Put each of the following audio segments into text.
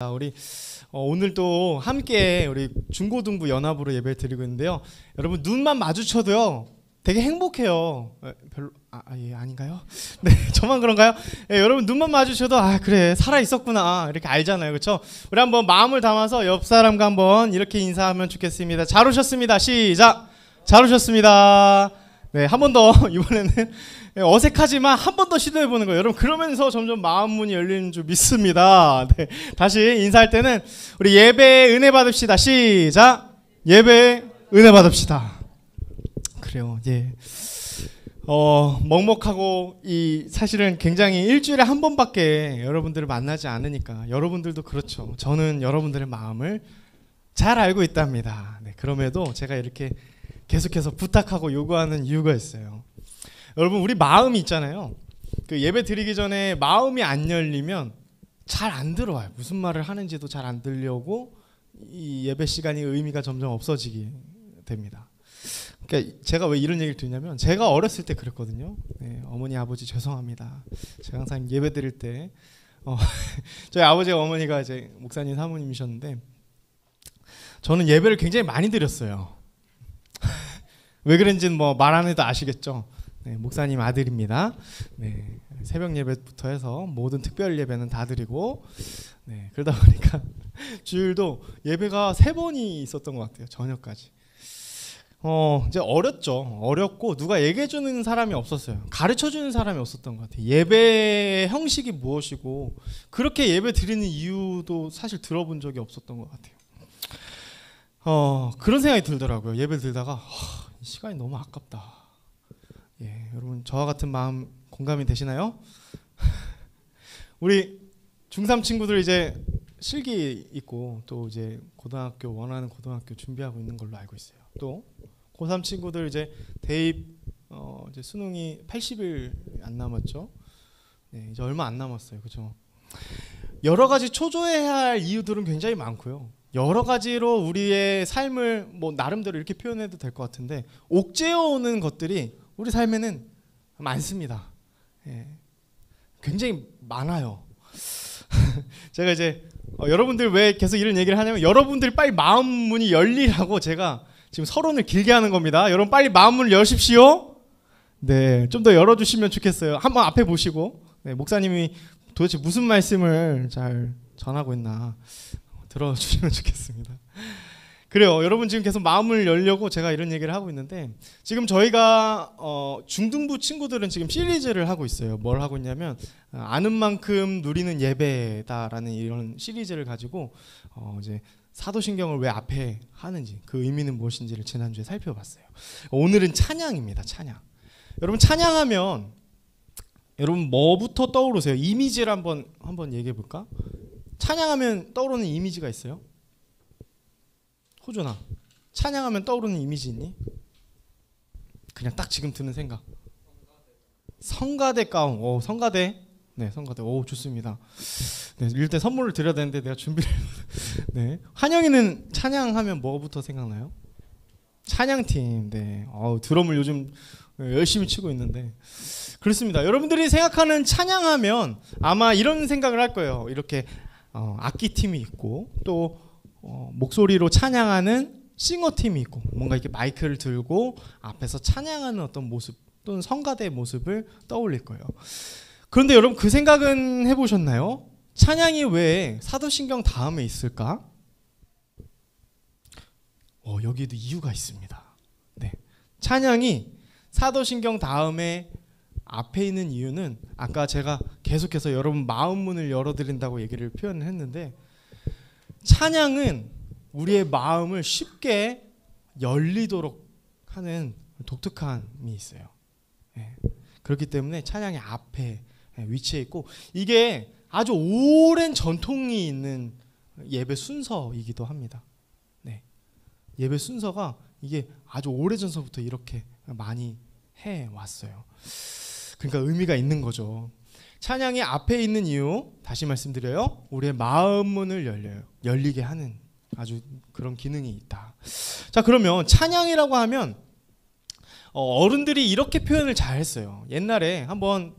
우리 오늘 또 함께 우리 중고등부 연합으로 예배를 드리고 있는데요. 여러분 눈만 마주쳐도요 되게 행복해요. 별로 예, 아닌가요? 네, 저만 그런가요? 예, 여러분 눈만 마주쳐도 그래 살아 있었구나 이렇게 알잖아요, 그렇죠? 우리 한번 마음을 담아서 옆 사람과 한번 이렇게 인사하면 좋겠습니다. 잘 오셨습니다. 시작. 잘 오셨습니다. 네, 한 번 더 이번에는 어색하지만 한 번 더 시도해 보는 거예요. 여러분 그러면서 점점 마음 문이 열리는 줄 믿습니다. 네, 다시 인사할 때는 우리 예배 은혜 받읍시다. 시작. 예배 은혜 받읍시다. 그래요. 예. 먹먹하고 사실은 굉장히 일주일에 한 번밖에 여러분들을 만나지 않으니까 여러분들도 그렇죠. 저는 여러분들의 마음을 잘 알고 있답니다. 네, 그럼에도 제가 이렇게 계속해서 부탁하고 요구하는 이유가 있어요. 여러분 우리 마음이 있잖아요. 그 예배 드리기 전에 마음이 안 열리면 잘 안 들어와요. 무슨 말을 하는지도 잘 안 들려오고 이 예배 시간이 의미가 점점 없어지게 됩니다. 그러니까 제가 왜 이런 얘기를 드리냐면 제가 어렸을 때 그랬거든요. 네, 어머니 아버지 죄송합니다. 제가 항상 예배 드릴 때 저희 아버지와 어머니가 이제 목사님 사모님이셨는데 저는 예배를 굉장히 많이 드렸어요. 왜 그런지는 뭐 말 안 해도 아시겠죠. 네, 목사님 아들입니다. 네, 새벽 예배부터 해서 모든 특별 예배는 다 드리고, 네, 그러다 보니까 주일도 예배가 3번이 있었던 것 같아요. 저녁까지. 이제 어렸고 누가 얘기해주는 사람이 없었어요. 가르쳐주는 사람이 없었던 것 같아요. 예배 형식이 무엇이고 그렇게 예배 드리는 이유도 사실 들어본 적이 없었던 것 같아요. 그런 생각이 들더라고요. 예배 들다가 이 시간이 너무 아깝다. 예, 여러분 저와 같은 마음 공감이 되시나요? 우리 중3 친구들 이제 실기 있고 또 이제 고등학교 원하는 고등학교 준비하고 있는 걸로 알고 있어요. 또 고3 친구들 이제 대입 이제 수능이 80일 안 남았죠. 네, 이제 얼마 안 남았어요. 그렇죠? 여러 가지 초조해야 할 이유들은 굉장히 많고요. 여러 가지로 우리의 삶을 뭐 나름대로 이렇게 표현해도 될 것 같은데 옥죄어오는 것들이 우리 삶에는 많습니다. 예, 굉장히 많아요. 제가 이제 여러분들 왜 계속 이런 얘기를 하냐면 여러분들이 빨리 마음 문이 열리라고 제가 지금 서론을 길게 하는 겁니다. 여러분 빨리 마음 문을 여십시오. 네, 좀 더 열어주시면 좋겠어요. 한번 앞에 보시고 네, 목사님이 도대체 무슨 말씀을 잘 전하고 있나 들어주시면 좋겠습니다. 그래요. 여러분 지금 계속 마음을 열려고 제가 이런 얘기를 하고 있는데 지금 저희가 중등부 친구들은 지금 시리즈를 하고 있어요. 뭘 하고 있냐면 아는 만큼 누리는 예배다라는 이런 시리즈를 가지고 이제 사도신경을 왜 앞에 하는지 그 의미는 무엇인지를 지난주에 살펴봤어요. 오늘은 찬양입니다. 찬양. 여러분 찬양하면 여러분 뭐부터 떠오르세요? 이미지를 한번 얘기해 볼까? 찬양하면 떠오르는 이미지가 있어요? 호준아, 찬양하면 떠오르는 이미지 있니? 그냥 딱 지금 드는 생각. 성가대 가운. 성가대. 네, 성가대. 좋습니다. 네, 일단 선물을 드려야 되는데 내가 준비를. 네, 한영이는 찬양하면 뭐부터 생각나요? 찬양팀. 네, 드럼을 요즘 열심히 치고 있는데 그렇습니다. 여러분들이 생각하는 찬양하면 아마 이런 생각을 할 거예요. 이렇게 악기팀이 있고 또 목소리로 찬양하는 싱어팀이 있고 뭔가 이렇게 마이크를 들고 앞에서 찬양하는 어떤 모습 또는 성가대의 모습을 떠올릴 거예요. 그런데 여러분 그 생각은 해보셨나요? 찬양이 왜 사도신경 다음에 있을까? 여기도 이유가 있습니다. 네, 찬양이 사도신경 다음에 앞에 있는 이유는 아까 제가 계속해서 여러분 마음 문을 열어드린다고 얘기를 표현했는데 찬양은 우리의 마음을 쉽게 열리도록 하는 독특함이 있어요. 예. 그렇기 때문에 찬양의 앞에 위치해 있고 이게 아주 오랜 전통이 있는 예배 순서이기도 합니다. 네. 예배 순서가 이게 아주 오래전서부터 이렇게 많이 해왔어요. 그러니까 의미가 있는 거죠. 찬양이 앞에 있는 이유 다시 말씀드려요. 우리의 마음 문을 열리게 하는 아주 그런 기능이 있다. 자, 그러면 찬양이라고 하면 어른들이 이렇게 표현을 잘 했어요. 옛날에 한번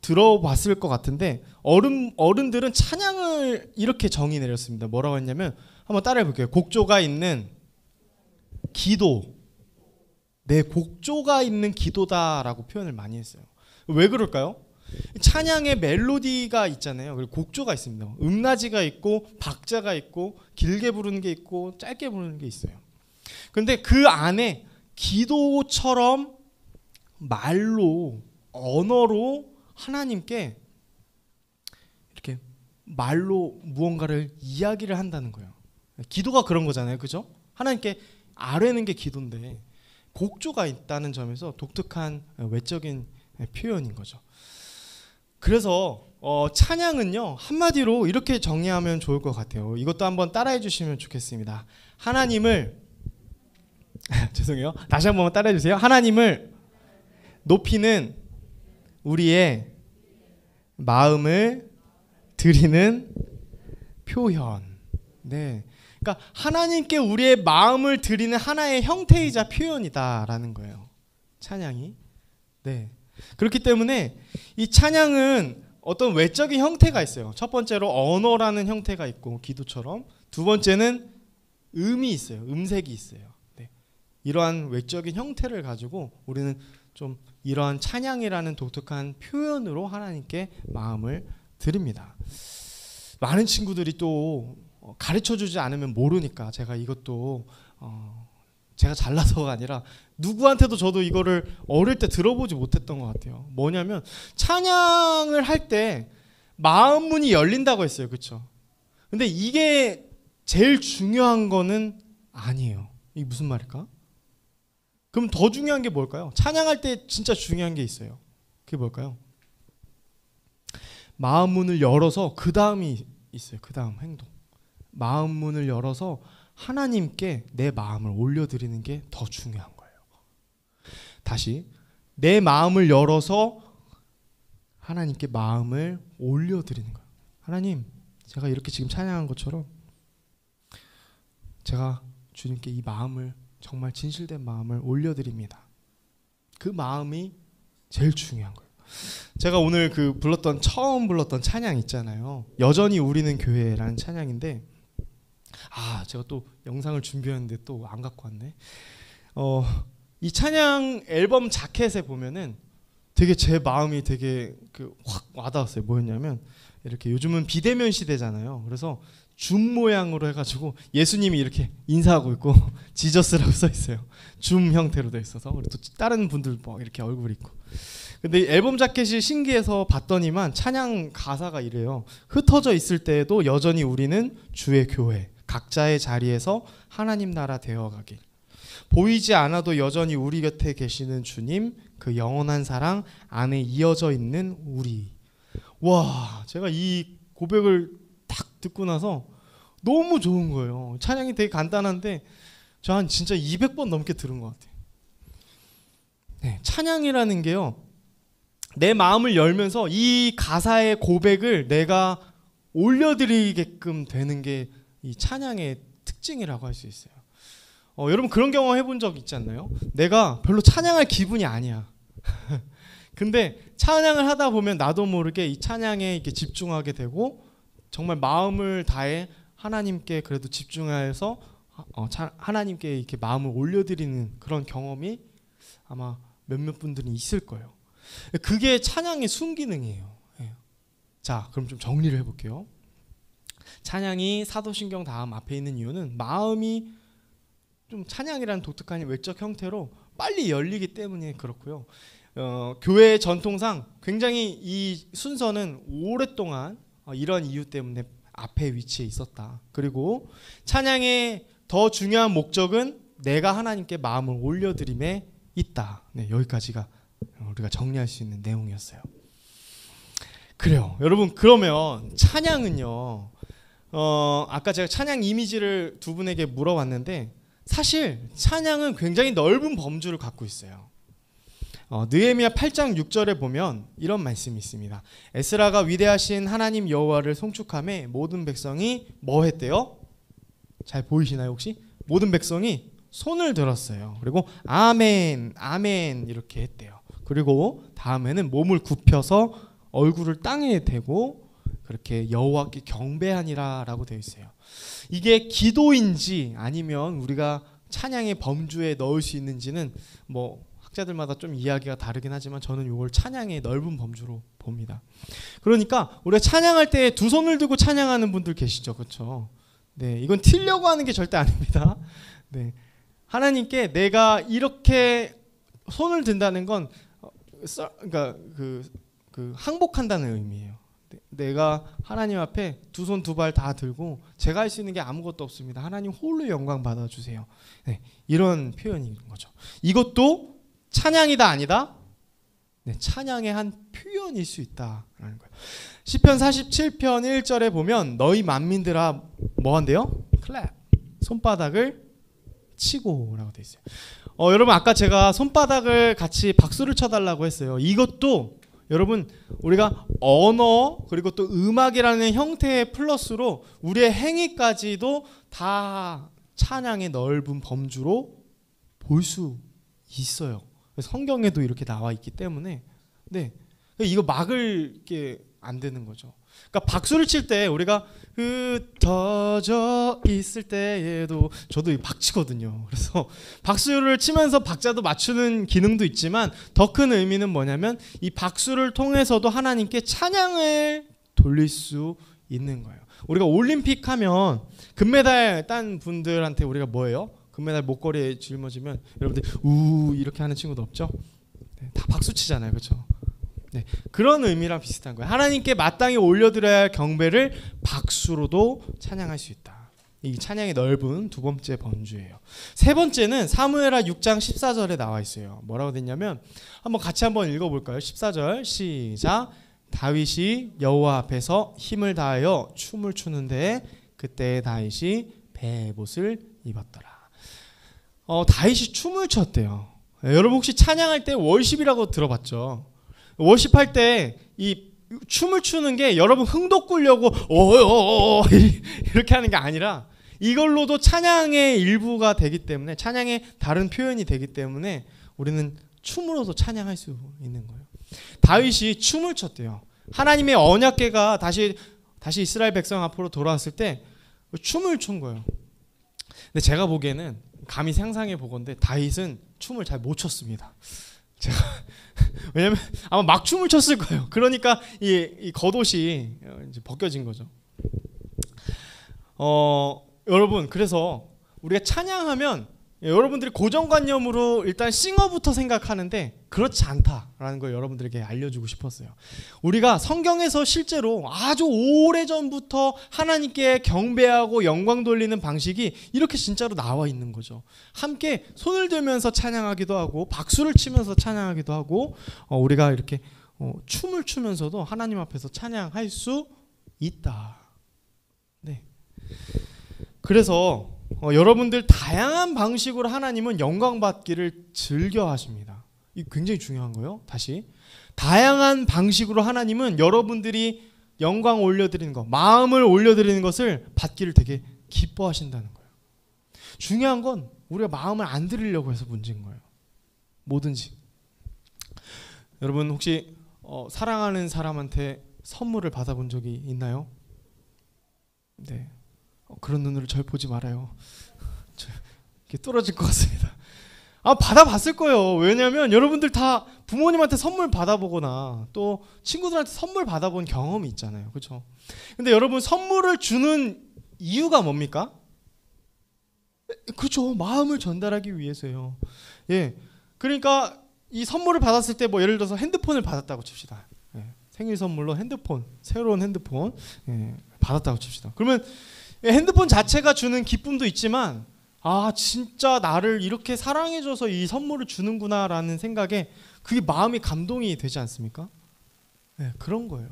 들어봤을 것 같은데 어른들은 찬양을 이렇게 정의 내렸습니다. 뭐라고 했냐면 한번 따라해 볼게요. 곡조가 있는 기도. 내 곡조가 있는 기도다라고 표현을 많이 했어요. 왜 그럴까요? 찬양의 멜로디가 있잖아요. 그리고 곡조가 있습니다. 음나지가 있고 박자가 있고 길게 부르는 게 있고 짧게 부르는 게 있어요. 그런데 그 안에 기도처럼 말로 언어로 하나님께 이렇게 말로 무언가를 이야기를 한다는 거예요. 기도가 그런 거잖아요. 그죠? 하나님께 아뢰는 게 기도인데 곡조가 있다는 점에서 독특한 외적인 표현인 거죠. 그래서 찬양은요 한마디로 이렇게 정리하면 좋을 것 같아요. 이것도 한번 따라해 주시면 좋겠습니다. 하나님을 죄송해요. 다시 한번 따라해 주세요. 하나님을 높이는 우리의 마음을 드리는 표현. 네. 그러니까 하나님께 우리의 마음을 드리는 하나의 형태이자 표현이다라는 거예요. 찬양이. 네. 그렇기 때문에 이 찬양은 어떤 외적인 형태가 있어요. 첫 번째로 언어라는 형태가 있고 기도처럼, 두 번째는 음이 있어요. 음색이 있어요. 네. 이러한 외적인 형태를 가지고 우리는 좀 이러한 찬양이라는 독특한 표현으로 하나님께 마음을 드립니다. 많은 친구들이 또 가르쳐주지 않으면 모르니까 제가 이것도 제가 잘나서가 아니라 누구한테도 저도 이거를 어릴 때 들어보지 못했던 것 같아요. 뭐냐면 찬양을 할 때 마음 문이 열린다고 했어요. 그렇죠? 근데 이게 제일 중요한 거는 아니에요. 이게 무슨 말일까? 그럼 더 중요한 게 뭘까요? 찬양할 때 진짜 중요한 게 있어요. 그게 뭘까요? 마음 문을 열어서 그 다음이 있어요. 그 다음 행동. 마음 문을 열어서 하나님께 내 마음을 올려드리는 게 더 중요한 거예요. 다시 내 마음을 열어서 하나님께 마음을 올려드리는 거예요. 하나님, 제가 이렇게 지금 찬양한 것처럼 제가 주님께 이 마음을 정말 진실된 마음을 올려드립니다. 그 마음이 제일 중요한 거예요. 제가 오늘 처음 불렀던 찬양 있잖아요. 여전히 우리는 교회라는 찬양인데 제가 또 영상을 준비했는데 또 안 갖고 왔네. 이 찬양 앨범 자켓에 보면은 되게 제 마음이 되게 확 와닿았어요. 뭐였냐면 이렇게 요즘은 비대면 시대잖아요. 그래서 줌 모양으로 해가지고 예수님이 이렇게 인사하고 있고 지저스라고 써 있어요. 줌 형태로 돼 있어서. 그리고 또 다른 분들 뭐 이렇게 얼굴 있고. 근데 앨범 자켓이 신기해서 봤더니만 찬양 가사가 이래요. 흩어져 있을 때에도 여전히 우리는 주의 교회, 각자의 자리에서 하나님 나라 되어가길. 보이지 않아도 여전히 우리 곁에 계시는 주님, 그 영원한 사랑 안에 이어져 있는 우리. 와, 제가 이 고백을 딱 듣고 나서 너무 좋은 거예요. 찬양이 되게 간단한데 저 한 진짜 200번 넘게 들은 것 같아요. 네, 찬양이라는 게요, 내 마음을 열면서 이 가사의 고백을 내가 올려드리게끔 되는 게 이 찬양의 특징이라고 할 수 있어요. 여러분 그런 경험 해본 적 있지 않나요? 내가 별로 찬양할 기분이 아니야. 근데 찬양을 하다 보면 나도 모르게 이 찬양에 이렇게 집중하게 되고 정말 마음을 다해 하나님께 그래도 집중해서 하나님께 이렇게 마음을 올려드리는 그런 경험이 아마 몇몇 분들은 있을 거예요. 그게 찬양의 순기능이에요. 자, 그럼 좀 정리를 해볼게요. 찬양이 사도신경 다음 앞에 있는 이유는 마음이 좀 찬양이라는 독특한 외적 형태로 빨리 열리기 때문에 그렇고요. 교회의 전통상 굉장히 이 순서는 오랫동안 이런 이유 때문에 앞에 위치해 있었다. 그리고 찬양의 더 중요한 목적은 내가 하나님께 마음을 올려드림에 있다. 네, 여기까지가 우리가 정리할 수 있는 내용이었어요. 그래요. 여러분, 그러면 찬양은요, 아까 제가 찬양 이미지를 두 분에게 물어봤는데 사실 찬양은 굉장히 넓은 범주를 갖고 있어요. 느헤미야 8장 6절에 보면 이런 말씀이 있습니다. 에스라가 위대하신 하나님 여호와를 송축하며 모든 백성이 뭐 했대요? 잘 보이시나요 혹시? 모든 백성이 손을 들었어요. 그리고 아멘 아멘 이렇게 했대요. 그리고 다음에는 몸을 굽혀서 얼굴을 땅에 대고 그렇게 여호와께 경배하니라라고 되어 있어요. 이게 기도인지 아니면 우리가 찬양의 범주에 넣을 수 있는지는 뭐 학자들마다 좀 이야기가 다르긴 하지만 저는 이걸 찬양의 넓은 범주로 봅니다. 그러니까 우리가 찬양할 때 두 손을 들고 찬양하는 분들 계시죠, 그렇죠? 네, 이건 튀려고 하는 게 절대 아닙니다. 네, 하나님께 내가 이렇게 손을 든다는 건 그러니까 항복한다는 의미예요. 내가 하나님 앞에 두 손 두 발 다 들고 제가 할 수 있는 게 아무것도 없습니다. 하나님 홀로 영광 받아주세요. 네, 이런 표현인 거죠. 이것도 찬양이다 아니다? 네, 찬양의 한 표현일 수 있다라는 거예요. 시편 47편 1절에 보면 너희 만민들아 뭐 한대요? 클랩, 손바닥을 치고라고 돼 있어요. 여러분 아까 제가 손바닥을 같이 박수를 쳐달라고 했어요. 이것도 여러분 우리가 언어 그리고 또 음악이라는 형태의 플러스로 우리의 행위까지도 다 찬양의 넓은 범주로 볼 수 있어요. 성경에도 이렇게 나와 있기 때문에 네, 이거 막을 게 안 되는 거죠. 그러니까 박수를 칠 때 우리가 흩어져 있을 때에도 저도 박치거든요. 그래서 박수를 치면서 박자도 맞추는 기능도 있지만 더 큰 의미는 뭐냐면 이 박수를 통해서도 하나님께 찬양을 돌릴 수 있는 거예요. 우리가 올림픽 하면 금메달 딴 분들한테 우리가 뭐예요? 금메달 목걸이에 짊어지면 여러분들 우 이렇게 하는 친구도 없죠? 네, 다 박수 치잖아요, 그렇죠? 네, 그런 의미랑 비슷한 거예요. 하나님께 마땅히 올려드려야 할 경배를 박수로도 찬양할 수 있다. 이 찬양의 넓은 두 번째 범주예요. 세 번째는 사무엘하 6장 14절에 나와 있어요. 뭐라고 됐냐면 같이 한번 읽어볼까요? 14절 시작. 다윗이 여호와 앞에서 힘을 다하여 춤을 추는데 그때 다윗이 베옷을 입었더라. 다윗이 춤을 췄대요. 여러분 혹시 찬양할 때 월십이라고 들어봤죠? 월십할 때 이 춤을 추는 게 여러분 흥도 꾸려고 이렇게 하는 게 아니라 이걸로도 찬양의 일부가 되기 때문에 찬양의 다른 표현이 되기 때문에 우리는 춤으로도 찬양할 수 있는 거예요. 다윗이 춤을 췄대요. 하나님의 언약궤가 다시 이스라엘 백성 앞으로 돌아왔을 때 춤을 춘 거예요. 근데 제가 보기에는 감히 상상해 보건데 다윗은 춤을 잘 못 췄습니다. 왜냐면 아마 막 춤을 췄을 거예요. 그러니까 이 겉옷이 이제 벗겨진 거죠. 여러분 그래서 우리가 찬양하면 여러분들이 고정관념으로 일단 싱어부터 생각하는데 그렇지 않다라는 걸 여러분들에게 알려주고 싶었어요. 우리가 성경에서 실제로 아주 오래전부터 하나님께 경배하고 영광 돌리는 방식이 이렇게 진짜로 나와 있는 거죠. 함께 손을 들면서 찬양하기도 하고 박수를 치면서 찬양하기도 하고 우리가 이렇게 춤을 추면서도 하나님 앞에서 찬양할 수 있다. 네. 그래서 여러분들 다양한 방식으로 하나님은 영광 받기를 즐겨 하십니다. 이 굉장히 중요한 거예요. 다시 다양한 방식으로 하나님은 여러분들이 영광 올려드리는 것, 마음을 올려드리는 것을 받기를 되게 기뻐하신다는 거예요. 중요한 건 우리가 마음을 안 드리려고 해서 문제인 거예요. 뭐든지. 여러분 혹시 사랑하는 사람한테 선물을 받아본 적이 있나요? 네. 그런 눈으로 절 보지 말아요. 이렇게 떨어질 것 같습니다. 받아봤을 거예요. 왜냐하면 여러분들 다 부모님한테 선물 받아보거나 또 친구들한테 선물 받아본 경험이 있잖아요. 그렇죠? 근데 여러분 선물을 주는 이유가 뭡니까? 그렇죠. 마음을 전달하기 위해서요. 예. 그러니까 이 선물을 받았을 때 뭐 예를 들어서 핸드폰을 받았다고 칩시다. 예. 생일 선물로 핸드폰, 새로운 핸드폰 받았다고 칩시다. 그러면 핸드폰 자체가 주는 기쁨도 있지만 진짜 나를 이렇게 사랑해줘서 이 선물을 주는구나라는 생각에 그게 마음이 감동이 되지 않습니까? 네, 그런 거예요.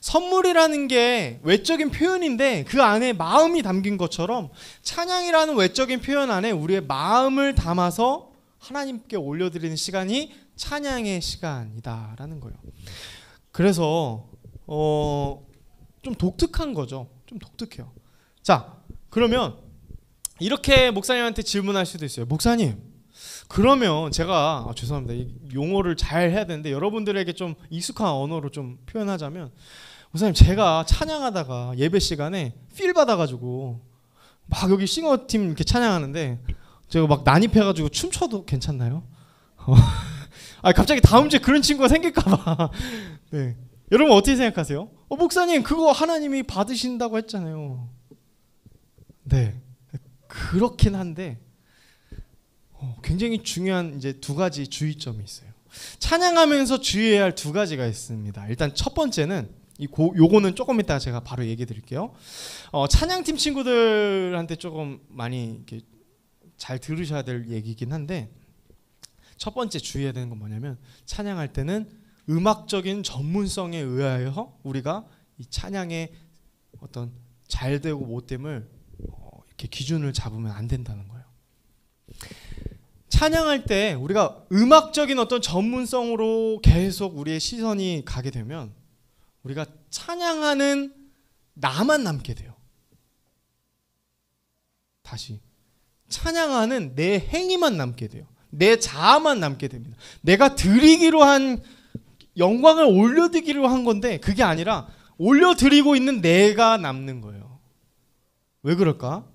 선물이라는 게 외적인 표현인데 그 안에 마음이 담긴 것처럼 찬양이라는 외적인 표현 안에 우리의 마음을 담아서 하나님께 올려드리는 시간이 찬양의 시간이다라는 거예요. 그래서 좀 독특한 거죠. 좀 독특해요. 자, 그러면 이렇게 목사님한테 질문할 수도 있어요. 목사님, 그러면 제가 죄송합니다. 이 용어를 잘 해야 되는데 여러분들에게 좀 익숙한 언어로 좀 표현하자면 목사님, 제가 찬양하다가 예배 시간에 필 받아가지고 막 여기 싱어팀 이렇게 찬양하는데 제가 막 난입해가지고 춤춰도 괜찮나요? 아, 갑자기 다음 주에 그런 친구가 생길까봐. 네. 여러분 어떻게 생각하세요? 목사님, 그거 하나님이 받으신다고 했잖아요. 네, 그렇긴 한데 굉장히 중요한 이제 두 가지 주의점이 있어요. 찬양하면서 주의해야 할 두 가지가 있습니다. 일단 첫 번째는 요거는 조금 이따 제가 바로 얘기해 드릴게요. 찬양팀 친구들한테 조금 많이 이렇게 잘 들으셔야 될 얘기긴 한데, 첫 번째 주의해야 되는 건 뭐냐면, 찬양할 때는 음악적인 전문성에 의하여 우리가 이 찬양의 어떤 잘되고 못됨을 이렇게 기준을 잡으면 안 된다는 거예요. 찬양할 때 우리가 음악적인 어떤 전문성으로 계속 우리의 시선이 가게 되면 우리가 찬양하는 나만 남게 돼요. 다시, 찬양하는 내 행위만 남게 돼요. 내 자아만 남게 됩니다. 내가 드리기로 한 영광을 올려드리기로 한 건데 그게 아니라 올려드리고 있는 내가 남는 거예요. 왜 그럴까?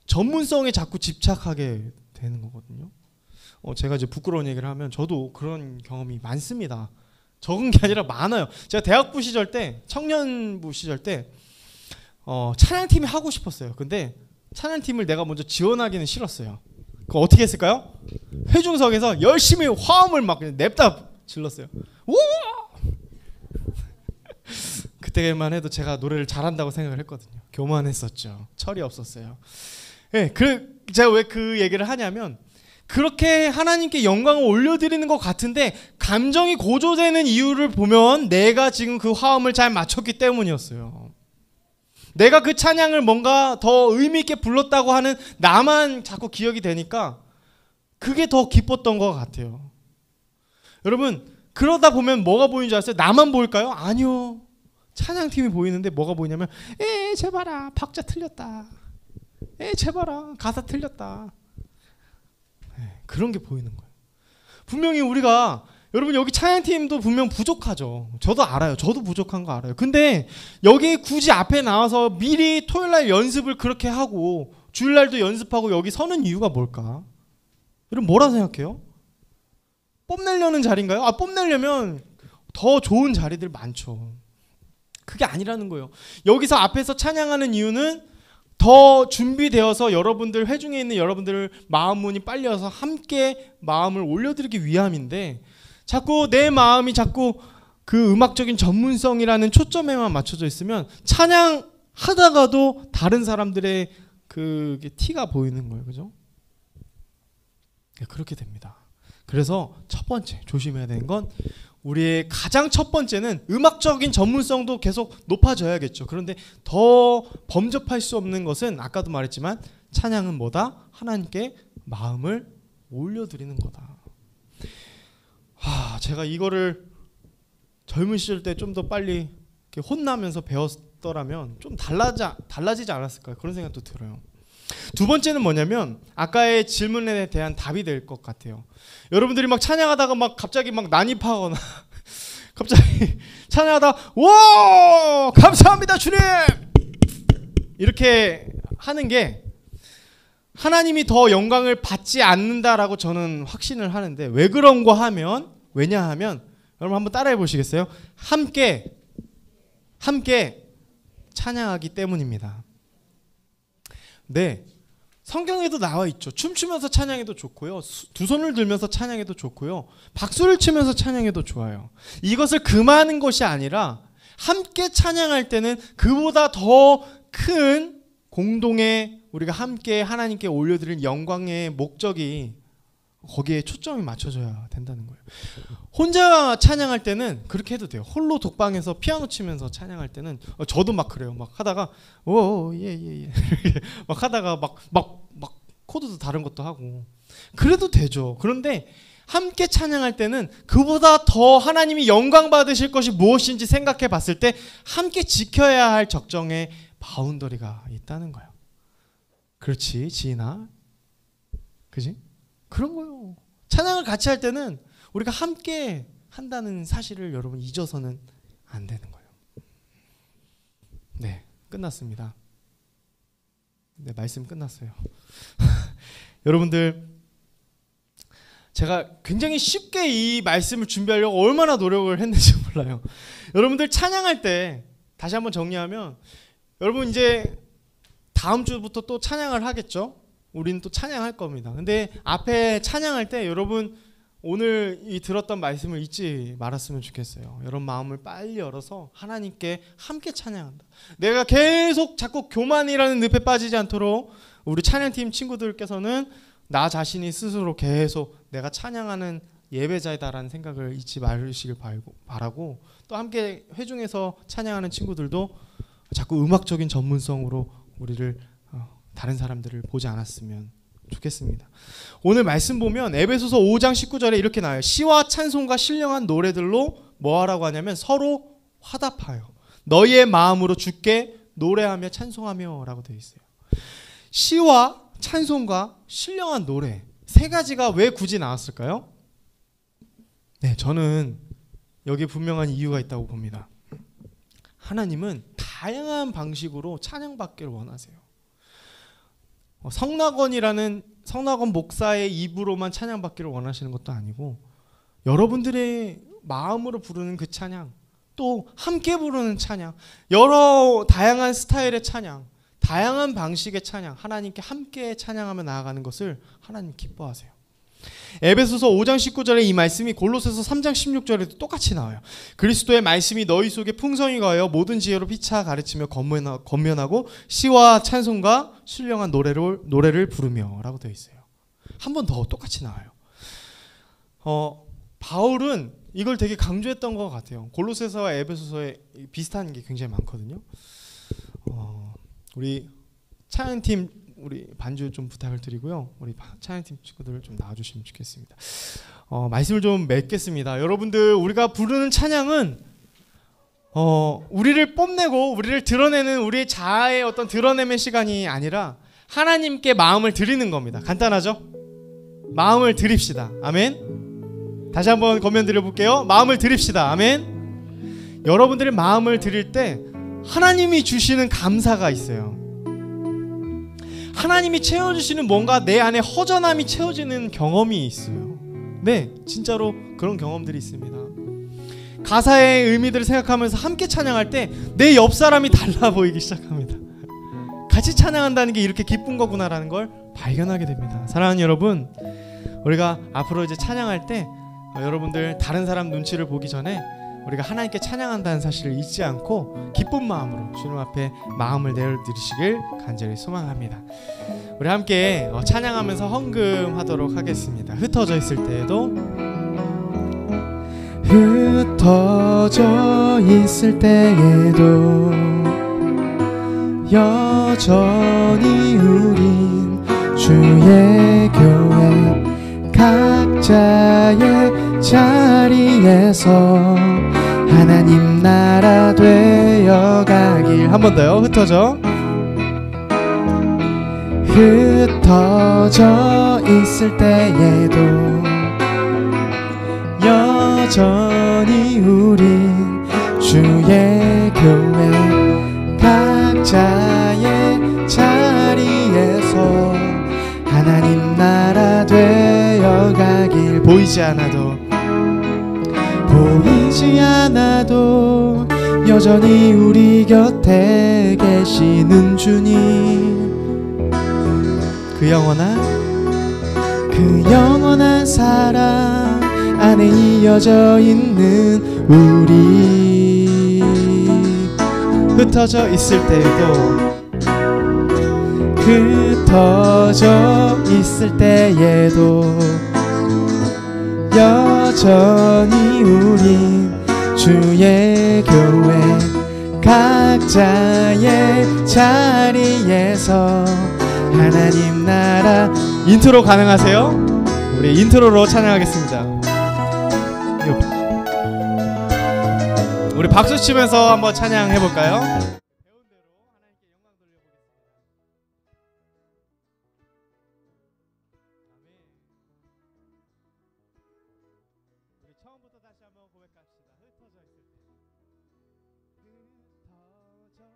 전문성에 자꾸 집착하게 되는 거거든요. 제가 이제 부끄러운 얘기를 하면 저도 그런 경험이 많습니다. 적은 게 아니라 많아요. 제가 대학부 시절 때, 청년부 시절 때 찬양팀이 하고 싶었어요. 근데 찬양팀을 내가 먼저 지원하기는 싫었어요. 그거 어떻게 했을까요? 회중석에서 열심히 화음을 막 냅다 질렀어요. 우와! 그때만 해도 제가 노래를 잘한다고 생각을 했거든요. 교만했었죠. 철이 없었어요. 네, 제가 왜 그 얘기를 하냐면, 그렇게 하나님께 영광을 올려드리는 것 같은데 감정이 고조되는 이유를 보면 내가 지금 그 화음을 잘 맞췄기 때문이었어요. 내가 그 찬양을 뭔가 더 의미 있게 불렀다고 하는 나만 자꾸 기억이 되니까 그게 더 기뻤던 것 같아요. 여러분, 그러다 보면 뭐가 보이는 줄 아세요? 나만 보일까요? 아니요. 찬양팀이 보이는데 뭐가 보이냐면, 제발아, 박자 틀렸다. 제발아, 가사 틀렸다. 그런 게 보이는 거예요. 분명히 우리가, 여러분 여기 찬양팀도 분명 부족하죠. 저도 알아요. 저도 부족한 거 알아요. 근데 여기 굳이 앞에 나와서 미리 토요일날 연습을 그렇게 하고 주일날도 연습하고 여기 서는 이유가 뭘까? 여러분 뭐라 생각해요? 뽐내려는 자리인가요? 뽐내려면 더 좋은 자리들 많죠. 그게 아니라는 거예요. 여기서 앞에서 찬양하는 이유는 더 준비되어서 여러분들, 회중에 있는 여러분들 마음 문이 빨려서 함께 마음을 올려드리기 위함인데, 자꾸 내 마음이 자꾸 그 음악적인 전문성이라는 초점에만 맞춰져 있으면 찬양하다가도 다른 사람들의 그게 티가 보이는 거예요. 그죠? 그렇게 됩니다. 그래서 첫 번째 조심해야 되는 건, 우리의 가장 첫 번째는 음악적인 전문성도 계속 높아져야겠죠. 그런데 더 범접할 수 없는 것은 아까도 말했지만 찬양은 뭐다? 하나님께 마음을 올려드리는 거다. 제가 이거를 젊은 시절 때 좀 더 빨리 이렇게 혼나면서 배웠더라면 좀 달라지지 않았을까요? 그런 생각도 들어요. 두 번째는 뭐냐면, 아까의 질문에 대한 답이 될 것 같아요. 여러분들이 막 찬양하다가 막 갑자기 막 난입하거나 갑자기 찬양하다 와 감사합니다 주님 이렇게 하는 게 하나님이 더 영광을 받지 않는다라고 저는 확신을 하는데, 왜 그런가 하면, 왜냐하면 여러분 한번 따라해 보시겠어요? 함께 찬양하기 때문입니다. 네, 성경에도 나와 있죠. 춤추면서 찬양해도 좋고요, 두 손을 들면서 찬양해도 좋고요, 박수를 치면서 찬양해도 좋아요. 이것을 금하는 것이 아니라 함께 찬양할 때는 그보다 더 큰 공동의, 우리가 함께 하나님께 올려드릴 영광의 목적이 거기에 초점이 맞춰져야 된다는 거예요. 혼자 찬양할 때는 그렇게 해도 돼요. 홀로 독방에서 피아노 치면서 찬양할 때는 저도 막 그래요. 막 하다가 예 막 하다가 막 코드도 다른 것도 하고 그래도 되죠. 그런데 함께 찬양할 때는 그보다 더 하나님이 영광 받으실 것이 무엇인지 생각해 봤을 때 함께 지켜야 할 적정의 바운더리가 있다는 거예요. 그렇지, 지인아? 그지? 그런 거요. 찬양을 같이 할 때는 우리가 함께 한다는 사실을 여러분 잊어서는 안 되는 거예요. 네, 끝났습니다. 네, 말씀 끝났어요. 여러분들, 제가 굉장히 쉽게 이 말씀을 준비하려고 얼마나 노력을 했는지 몰라요. 여러분들 찬양할 때 다시 한번 정리하면, 여러분 이제 다음 주부터 또 찬양을 하겠죠? 우리는 또 찬양할 겁니다. 근데 앞에 찬양할 때 여러분 오늘 이 들었던 말씀을 잊지 말았으면 좋겠어요. 여러분 마음을 빨리 열어서 하나님께 함께 찬양한다. 내가 계속 자꾸 교만이라는 늪에 빠지지 않도록 우리 찬양팀 친구들께서는 나 자신이 스스로 계속 내가 찬양하는 예배자이다라는 생각을 잊지 말으시길 바라고, 또 함께 회중에서 찬양하는 친구들도 자꾸 음악적인 전문성으로 우리를 다른 사람들을 보지 않았으면 좋겠습니다. 오늘 말씀 보면 에베소서 5장 19절에 이렇게 나와요. 시와 찬송과 신령한 노래들로 뭐 하라고 하냐면 서로 화답하여 너희의 마음으로 주께 노래하며 찬송하며 라고 되어 있어요. 시와 찬송과 신령한 노래, 세 가지가 왜 굳이 나왔을까요? 네, 저는 여기에 분명한 이유가 있다고 봅니다. 하나님은 다양한 방식으로 찬양받기를 원하세요. 성낙원 목사의 입으로만 찬양받기를 원하시는 것도 아니고, 여러분들의 마음으로 부르는 그 찬양, 또 함께 부르는 찬양, 여러 다양한 스타일의 찬양, 다양한 방식의 찬양, 하나님께 함께 찬양하며 나아가는 것을 하나님 기뻐하세요. 에베소서 5장 19절에 이 말씀이 골로새서 3장 16절에도 똑같이 나와요. 그리스도의 말씀이 너희 속에 풍성히 거하여 모든 지혜로 피차 가르치며 권면하고 시와 찬송과 신령한 노래를 부르며 라고 되어 있어요. 한 번 더 똑같이 나와요. 바울은 이걸 되게 강조했던 것 같아요. 골로새서와 에베소서에 비슷한 게 굉장히 많거든요. 우리 찬양팀 우리 반주 좀 부탁을 드리고요. 우리 찬양팀 친구들 좀 나와주시면 좋겠습니다. 말씀을 좀 맺겠습니다. 여러분들, 우리가 부르는 찬양은 우리를 뽐내고 우리를 드러내는 우리의 자아의 어떤 드러냄의 시간이 아니라 하나님께 마음을 드리는 겁니다. 간단하죠? 마음을 드립시다. 아멘. 다시 한번 권면 드려볼게요. 마음을 드립시다. 아멘. 여러분들의 마음을 드릴 때 하나님이 주시는 감사가 있어요. 하나님이 채워주시는 뭔가 내 안에 허전함이 채워지는 경험이 있어요. 네, 진짜로 그런 경험들이 있습니다. 가사의 의미들을 생각하면서 함께 찬양할 때 내 옆 사람이 달라 보이기 시작합니다. 같이 찬양한다는 게 이렇게 기쁜 거구나라는 걸 발견하게 됩니다. 사랑하는 여러분, 우리가 앞으로 이제 찬양할 때 여러분들 다른 사람 눈치를 보기 전에 우리가 하나님께 찬양한다는 사실을 잊지 않고 기쁜 마음으로 주님 앞에 마음을 내어드리시길 간절히 소망합니다. 우리 함께 찬양하면서 헌금하도록 하겠습니다. 흩어져 있을 때에도, 흩어져 있을 때에도 여전히 우린 주의 교회 각자의 자리에서 하나님 나라 되어가길. 한 번 더요. 흩어져 있을 때에도 여전히 우린 주의 교회 각자의 자리에서 하나님 나라 되어가길. 보이지 않아도 여전히 우리 곁에 계시는 주님, 그 영원한 사랑 안에 이어져 있는 우리. 흩어져 있을 때에도 여전히 우린 주의 교회 각자의 자리에서 하나님 나라. 인트로 가능하세요? 우리 인트로로 찬양하겠습니다. 우리 박수 치면서 한번 찬양해 볼까요? 처음부터 다시 한번 고백합시다. 흩어져 있을 때, 흩어져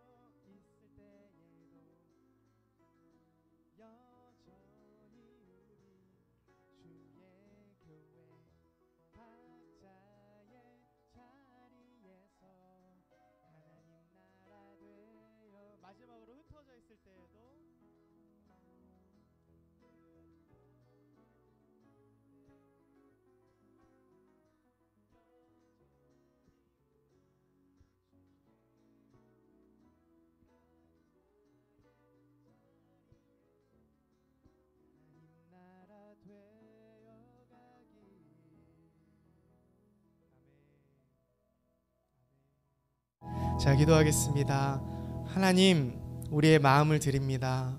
자, 기도하겠습니다. 하나님, 우리의 마음을 드립니다.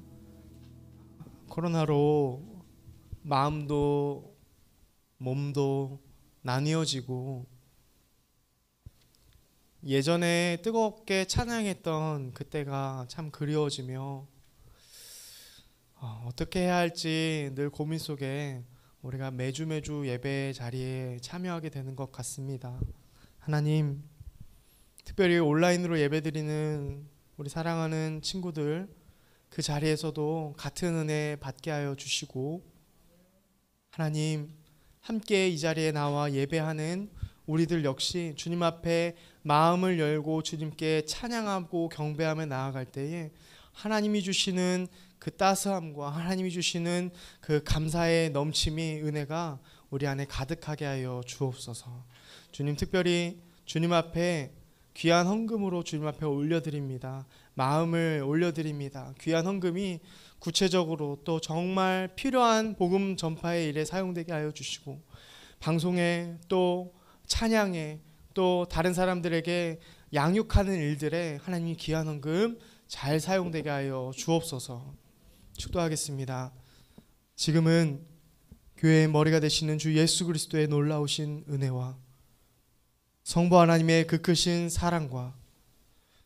코로나로 마음도 몸도 나뉘어지고 예전에 뜨겁게 찬양했던 그때가 참 그리워지며 어떻게 해야 할지 늘 고민 속에 우리가 매주 예배 자리에 참여하게 되는 것 같습니다. 하나님, 특별히 온라인으로 예배드리는 우리 사랑하는 친구들 그 자리에서도 같은 은혜 받게 하여 주시고, 하나님, 함께 이 자리에 나와 예배하는 우리들 역시 주님 앞에 마음을 열고 주님께 찬양하고 경배하며 나아갈 때에 하나님이 주시는 그 따스함과 하나님이 주시는 그 감사의 넘침이 은혜가 우리 안에 가득하게 하여 주옵소서. 주님, 특별히 주님 앞에 귀한 헌금으로 주님 앞에 올려드립니다. 마음을 올려드립니다. 귀한 헌금이 구체적으로 또 정말 필요한 복음 전파의 일에 사용되게 하여 주시고, 방송에 또 찬양에 또 다른 사람들에게 양육하는 일들에 하나님이 귀한 헌금 잘 사용되게 하여 주옵소서. 축도하겠습니다. 지금은 교회의 머리가 되시는 주 예수 그리스도의 놀라우신 은혜와 성부 하나님의 그 크신 사랑과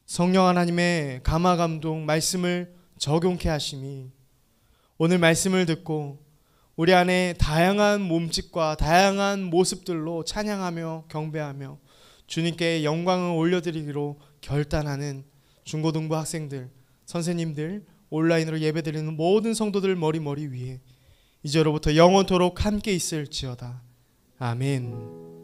성령 하나님의 감화감동 말씀을 적용케 하심이 오늘 말씀을 듣고 우리 안에 다양한 몸짓과 다양한 모습들로 찬양하며 경배하며 주님께 영광을 올려드리기로 결단하는 중고등부 학생들, 선생님들, 온라인으로 예배드리는 모든 성도들 머리 위에 이제로부터 영원토록 함께 있을지어다. 아멘.